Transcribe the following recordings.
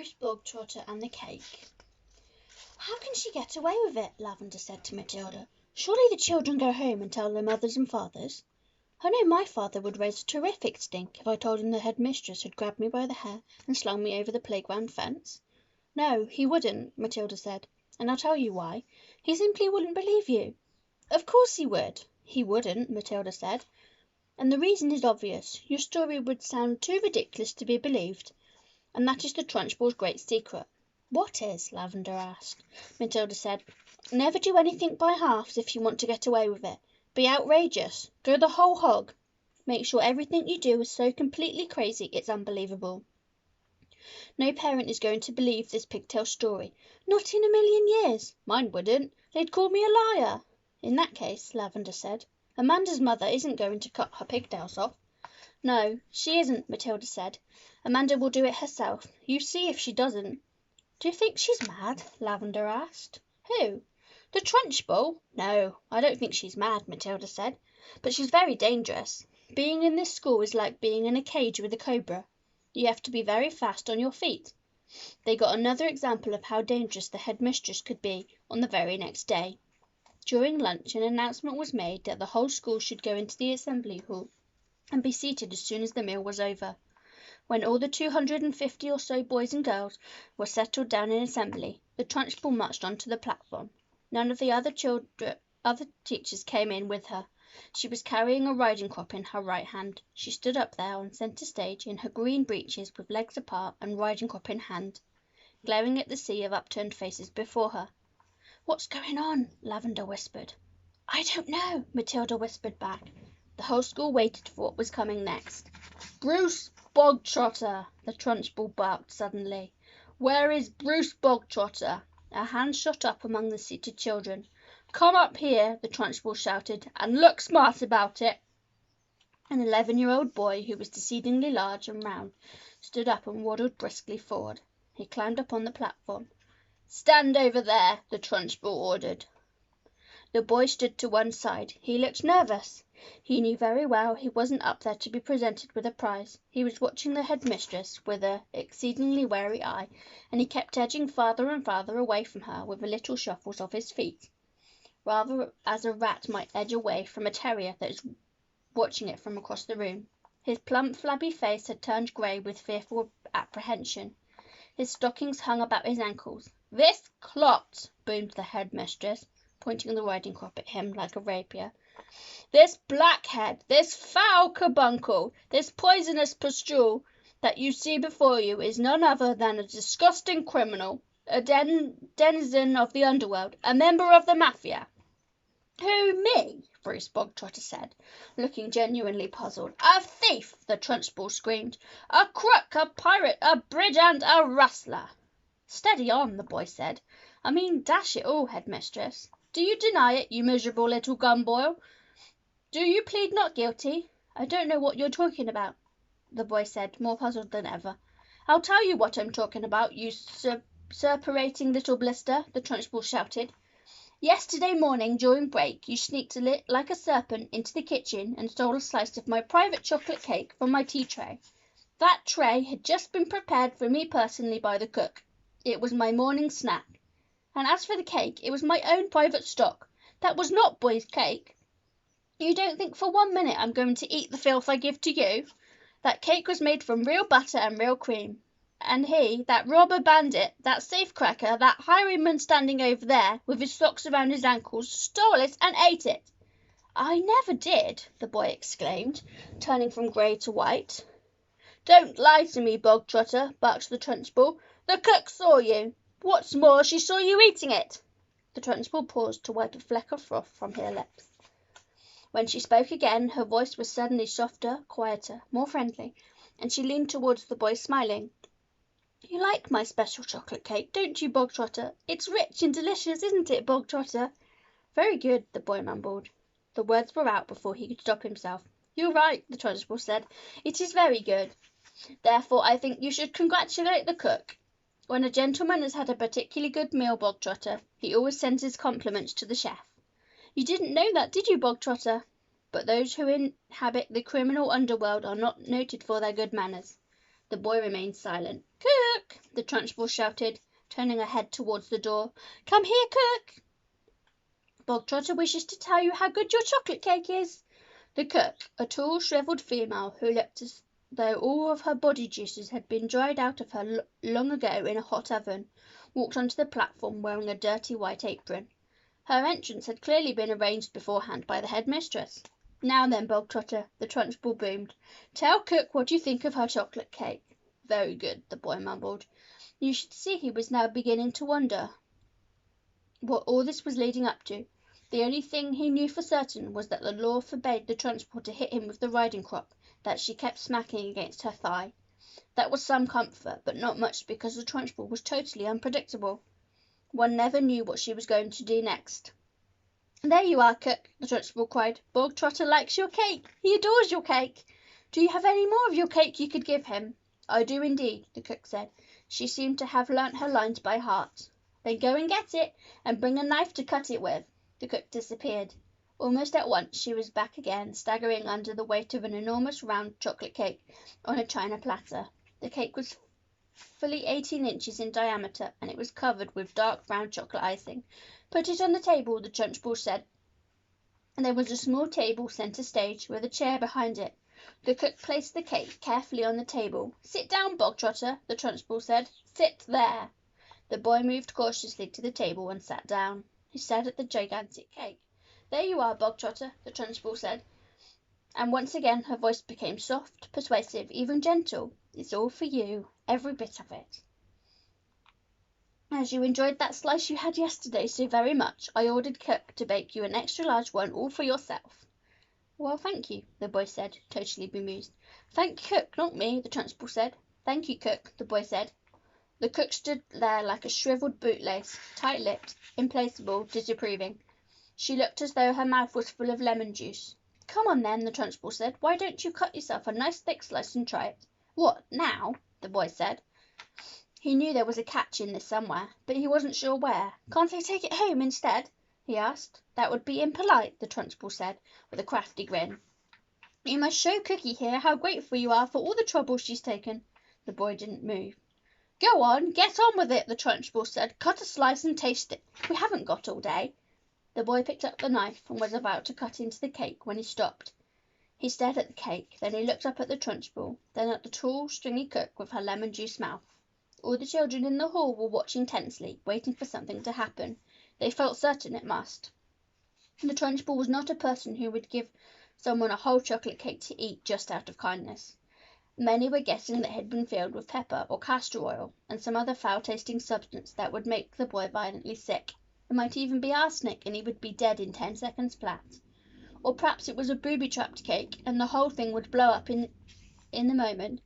Bruce Bogtrotter and the Cake. "How can she get away with it?" Lavender said to Matilda. "Surely the children go home and tell their mothers and fathers. I know my father would raise a terrific stink if I told him the headmistress had grabbed me by the hair and slung me over the playground fence." "No, he wouldn't," Matilda said, "and I'll tell you why. He simply wouldn't believe you." "Of course he would." "He wouldn't," Matilda said, "and the reason is obvious. Your story would sound too ridiculous to be believed, and that is the Trunchbull's great secret." "What is?" Lavender asked. Matilda said, "Never do anything by halves if you want to get away with it. Be outrageous. Go the whole hog. Make sure everything you do is so completely crazy it's unbelievable. No parent is going to believe this pigtail story. Not in a million years. Mine wouldn't. They'd call me a liar." "In that case," Lavender said, "Amanda's mother isn't going to cut her pigtails off." "No, she isn't," Matilda said. "Amanda will do it herself. You see if she doesn't." "Do you think she's mad?" Lavender asked. "Who? The Trunchbull? No, I don't think she's mad," Matilda said. "But she's very dangerous. Being in this school is like being in a cage with a cobra. You have to be very fast on your feet." They got another example of how dangerous the headmistress could be on the very next day. During lunch an announcement was made that the whole school should go into the assembly hall and be seated as soon as the meal was over. When all the 250 or so boys and girls were settled down in assembly, the Trunchbull marched onto the platform. None of the other teachers came in with her. She was carrying a riding crop in her right hand. She stood up there on centre stage in her green breeches with legs apart and riding crop in hand, glaring at the sea of upturned faces before her. "What's going on?" Lavender whispered. "I don't know," Matilda whispered back. The whole school waited for what was coming next. "Bruce Bogtrotter!" the Trunchbull barked suddenly. "Where is Bruce Bogtrotter?" A hand shot up among the seated children. "Come up here," the Trunchbull shouted, "and look smart about it." An 11-year-old boy, who was exceedingly large and round, stood up and waddled briskly forward. He climbed up on the platform. "Stand over there," the Trunchbull ordered. The boy stood to one side. He looked nervous. He knew very well he wasn't up there to be presented with a prize. He was watching the headmistress with an exceedingly wary eye, and he kept edging farther and farther away from her with little shuffles of his feet, rather as a rat might edge away from a terrier that is watching it from across the room. His plump, flabby face had turned grey with fearful apprehension. His stockings hung about his ankles. "This clot," boomed the headmistress, pointing the riding crop at him like a rapier. "This blackhead, this foul carbuncle, this poisonous pustule that you see before you is none other than a disgusting criminal, a denizen of the underworld, a member of the mafia." "Who, me?" Bruce Bogtrotter said, looking genuinely puzzled. "A thief!" the Trunchbull screamed. "A crook, a pirate, a brigand, a rustler!" "Steady on," the boy said. "I mean, dash it all, headmistress. Do you deny it, you miserable little gumboil? Do you plead not guilty?" "I don't know what you're talking about," the boy said, more puzzled than ever. "I'll tell you what I'm talking about, you suppurating little blister," the Trunchbull shouted. "Yesterday morning, during break, you sneaked like a serpent into the kitchen and stole a slice of my private chocolate cake from my tea tray. That tray had just been prepared for me personally by the cook. It was my morning snack. And as for the cake, it was my own private stock. That was not boy's cake. You don't think for 1 minute I'm going to eat the filth I give to you? That cake was made from real butter and real cream. And he, that robber bandit, that safecracker, that highwayman standing over there with his socks around his ankles, stole it and ate it." "I never did!" the boy exclaimed, turning from grey to white. "Don't lie to me, Bogtrotter," barked the Trunchbull. "The cook saw you. What's more, she saw you eating it." The Trunchbull paused to wipe a fleck of froth from her lips. When she spoke again, her voice was suddenly softer, quieter, more friendly, and she leaned towards the boy, smiling. "You like my special chocolate cake, don't you, Bogtrotter? It's rich and delicious, isn't it, Bogtrotter?" "Very good," the boy mumbled. The words were out before he could stop himself. "You're right," the Trunchbull said. "It is very good. Therefore I think you should congratulate the cook. When a gentleman has had a particularly good meal, Bogtrotter, he always sends his compliments to the chef. You didn't know that, did you, Bogtrotter? But those who inhabit the criminal underworld are not noted for their good manners." The boy remained silent. "Cook!" the Trunchbull shouted, turning her head towards the door. "Come here, cook! Bogtrotter wishes to tell you how good your chocolate cake is." The cook, a tall, shrivelled female who looked as though all of her body juices had been dried out of her long ago in a hot oven, walked onto the platform wearing a dirty white apron. Her entrance had clearly been arranged beforehand by the headmistress. "Now then, Bogtrotter," the Trunchbull boomed, "tell cook what you think of her chocolate cake." "Very good," the boy mumbled. You should see he was now beginning to wonder what all this was leading up to. The only thing he knew for certain was that the law forbade the Trunchbull to hit him with the riding crop that she kept smacking against her thigh. That was some comfort, but not much, because the Trunchbull was totally unpredictable. One never knew what she was going to do next. "There you are, cook," the Trunchbull cried. "Bogtrotter likes your cake. He adores your cake. Do you have any more of your cake you could give him?" "I do indeed," the cook said. She seemed to have learnt her lines by heart. "Then go and get it, and bring a knife to cut it with." The cook disappeared. Almost at once she was back again, staggering under the weight of an enormous round chocolate cake on a china platter. The cake was fully 18 inches in diameter, and it was covered with dark brown chocolate icing. "Put it on the table," the Trunchbull said. There was a small table centre stage, with a chair behind it. The cook placed the cake carefully on the table. "Sit down, Bogtrotter," the Trunchbull said. "Sit there." The boy moved cautiously to the table and sat down. He stared at the gigantic cake. "There you are, Bogtrotter," the Trunchbull said, and once again her voice became soft, persuasive, even gentle. "It's all for you, every bit of it. As you enjoyed that slice you had yesterday so very much, I ordered cook to bake you an extra large one all for yourself." "Well, thank you," the boy said, totally bemused. "Thank cook, not me," the Trunchbull said. "Thank you, cook," the boy said. The cook stood there like a shrivelled bootlace, tight-lipped, implacable, disapproving. She looked as though her mouth was full of lemon juice. "Come on, then," the Trunchbull said. "Why don't you cut yourself a nice thick slice and try it?" "What, now?" the boy said. He knew there was a catch in this somewhere, but he wasn't sure where. "Can't I take it home instead?" he asked. "That would be impolite," the Trunchbull said, with a crafty grin. "You must show Cookie here how grateful you are for all the trouble she's taken." The boy didn't move. "Go on, get on with it," the Trunchbull said. "Cut a slice and taste it. We haven't got all day." The boy picked up the knife and was about to cut into the cake when he stopped. He stared at the cake, then he looked up at the Trunchbull, then at the tall, stringy cook with her lemon-juice mouth. All the children in the hall were watching tensely, waiting for something to happen. They felt certain it must. The Trunchbull was not a person who would give someone a whole chocolate cake to eat just out of kindness. Many were guessing that it had been filled with pepper or castor oil, and some other foul-tasting substance that would make the boy violently sick. It might even be arsenic, and he would be dead in 10 seconds flat. Or perhaps it was a booby-trapped cake, and the whole thing would blow up in the moment,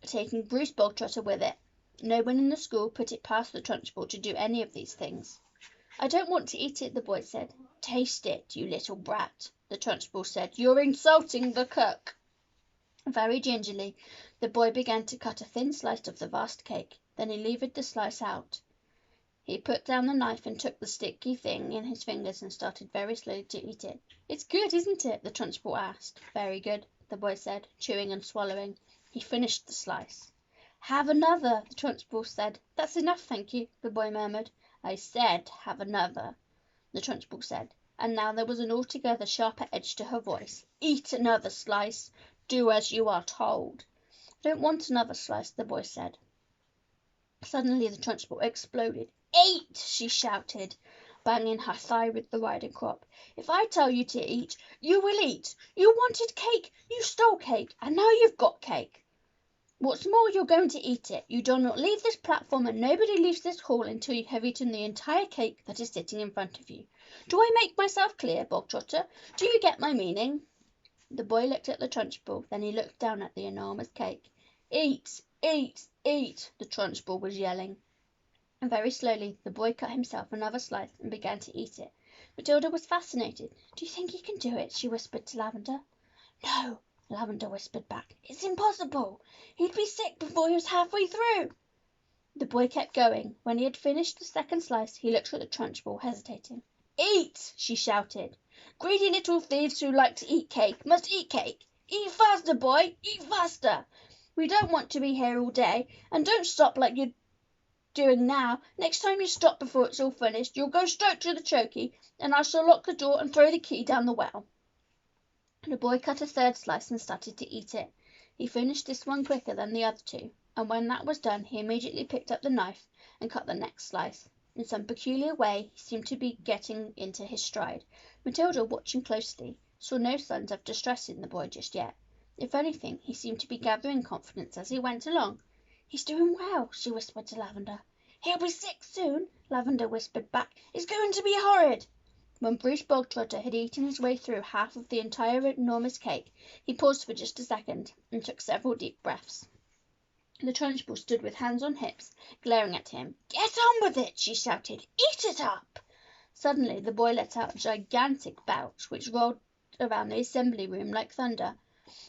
taking Bruce Bogtrotter with it. No one in the school put it past the Trunchbull to do any of these things. "I don't want to eat it," the boy said. "Taste it, you little brat," the Trunchbull said. "You're insulting the cook." Very gingerly, the boy began to cut a thin slice of the vast cake. Then he levered the slice out. He put down the knife and took the sticky thing in his fingers and started very slowly to eat it. "It's good, isn't it?" the Trunchbull asked. "Very good," the boy said, chewing and swallowing. He finished the slice. "Have another," the Trunchbull said. "That's enough, thank you," the boy murmured. "I said have another," the Trunchbull said, and now there was an altogether sharper edge to her voice. "Eat another slice. Do as you are told." "I don't want another slice," the boy said. Suddenly the Trunchbull exploded. "Eat!" she shouted, banging her thigh with the riding crop. "If I tell you to eat, you will eat. You wanted cake, you stole cake, and now you've got cake. What's more, you're going to eat it. You do not leave this platform, and nobody leaves this hall until you have eaten the entire cake that is sitting in front of you. Do I make myself clear, Bogtrotter? Do you get my meaning?" The boy looked at the Trunchbull, then he looked down at the enormous cake. "Eat! Eat! Eat!" the Trunchbull was yelling. And very slowly the boy cut himself another slice and began to eat it. Matilda was fascinated. "Do you think he can do it?" she whispered to Lavender. "No," Lavender whispered back. "It's impossible. He'd be sick before he was halfway through." The boy kept going. When he had finished the second slice, he looked at the Trunchbull, hesitating. "Eat!" she shouted. "Greedy little thieves who like to eat cake must eat cake. Eat faster, boy! Eat faster!" We don't want to be here all day, and don't stop like you're doing now. Next time you stop before it's all finished, you'll go straight to the chokey, and I shall lock the door and throw the key down the well." The boy cut a third slice and started to eat it. He finished this one quicker than the other two, and when that was done he immediately picked up the knife and cut the next slice. In some peculiar way he seemed to be getting into his stride. Matilda, watching closely, saw no signs of distress in the boy just yet. If anything, he seemed to be gathering confidence as he went along. "He's doing well," she whispered to Lavender. "He'll be sick soon," Lavender whispered back. "It's going to be horrid." When Bruce Bogtrotter had eaten his way through half of the entire enormous cake, he paused for just a second and took several deep breaths. The Trunchbull stood with hands on hips, glaring at him. "Get on with it!" she shouted. "Eat it up!" Suddenly the boy let out a gigantic belch, which rolled around the assembly room like thunder.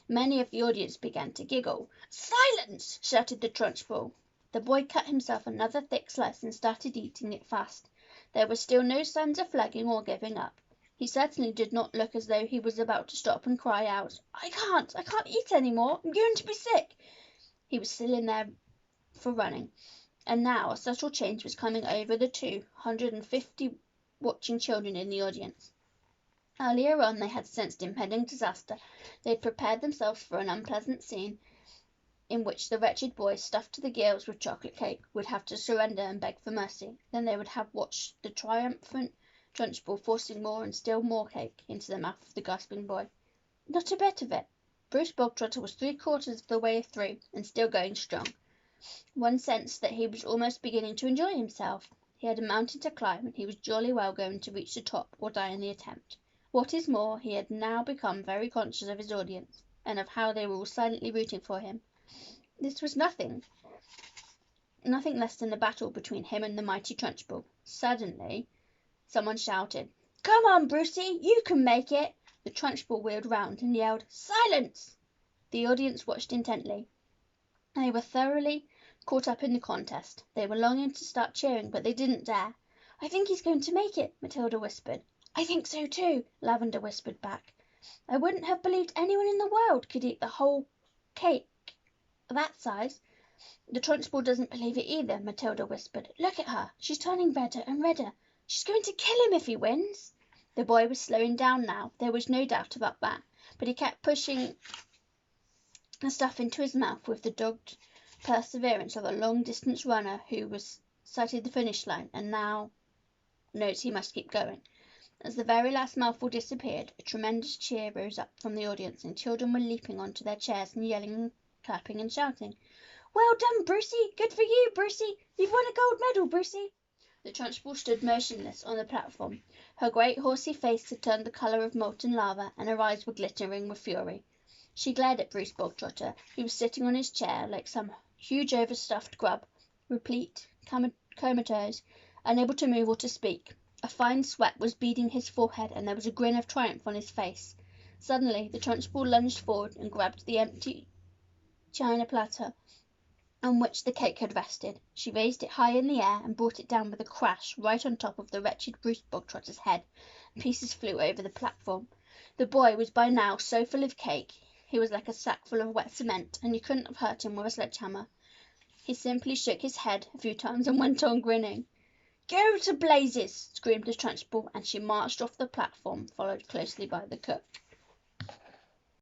Many of the audience began to giggle. "Silence!" shouted the Trunchbull. The boy cut himself another thick slice and started eating it fast. There were still no signs of flagging or giving up. He certainly did not look as though he was about to stop and cry out, I can't eat any more. I'm going to be sick." He was still in there for running, and now a subtle change was coming over the 250 watching children in the audience. Earlier on they had sensed impending disaster. They had prepared themselves for an unpleasant scene in which the wretched boy, stuffed to the gills with chocolate cake, would have to surrender and beg for mercy. Then they would have watched the triumphant Trunchbull forcing more and still more cake into the mouth of the gasping boy. Not a bit of it. Bruce Bogtrotter was 3/4 of the way through, and still going strong. One sensed that he was almost beginning to enjoy himself. He had a mountain to climb, and he was jolly well going to reach the top or die in the attempt. What is more, he had now become very conscious of his audience, and of how they were all silently rooting for him. This was nothing less than a battle between him and the mighty Trunchbull. Suddenly someone shouted, "Come on, Brucey, you can make it!" The Trunchbull wheeled round and yelled, "Silence!" The audience watched intently. They were thoroughly caught up in the contest. They were longing to start cheering, but they didn't dare. "I think he's going to make it," Matilda whispered. "I think so too," Lavender whispered back. "I wouldn't have believed anyone in the world could eat the whole cake that size." "The Trunchbull doesn't believe it either," Matilda whispered. "Look at her. She's turning redder and redder. She's going to kill him if he wins." The boy was slowing down now. There was no doubt about that. But he kept pushing the stuff into his mouth with the dogged perseverance of a long-distance runner who has sighted the finish line and now knows he must keep going. As the very last mouthful disappeared, a tremendous cheer rose up from the audience, and children were leaping onto their chairs and yelling, clapping and shouting. "Well done, Brucey! Good for you, Brucey! You've won a gold medal, Brucey!" The Trunchbull stood motionless on the platform. Her great horsey face had turned the colour of molten lava, and her eyes were glittering with fury. She glared at Bruce Bogtrotter, who was sitting on his chair like some huge overstuffed grub, replete, comatose, unable to move or to speak. A fine sweat was beading his forehead, and there was a grin of triumph on his face. Suddenly the Trunchbull lunged forward and grabbed the empty china platter on which the cake had rested. She raised it high in the air and brought it down with a crash right on top of the wretched Bruce Bogtrotter's head. Pieces flew over the platform. The boy was by now so full of cake he was like a sack full of wet cement, and you couldn't have hurt him with a sledgehammer. He simply shook his head a few times and went on grinning. "Go to blazes!" screamed the Trunchbull, and she marched off the platform, followed closely by the cook.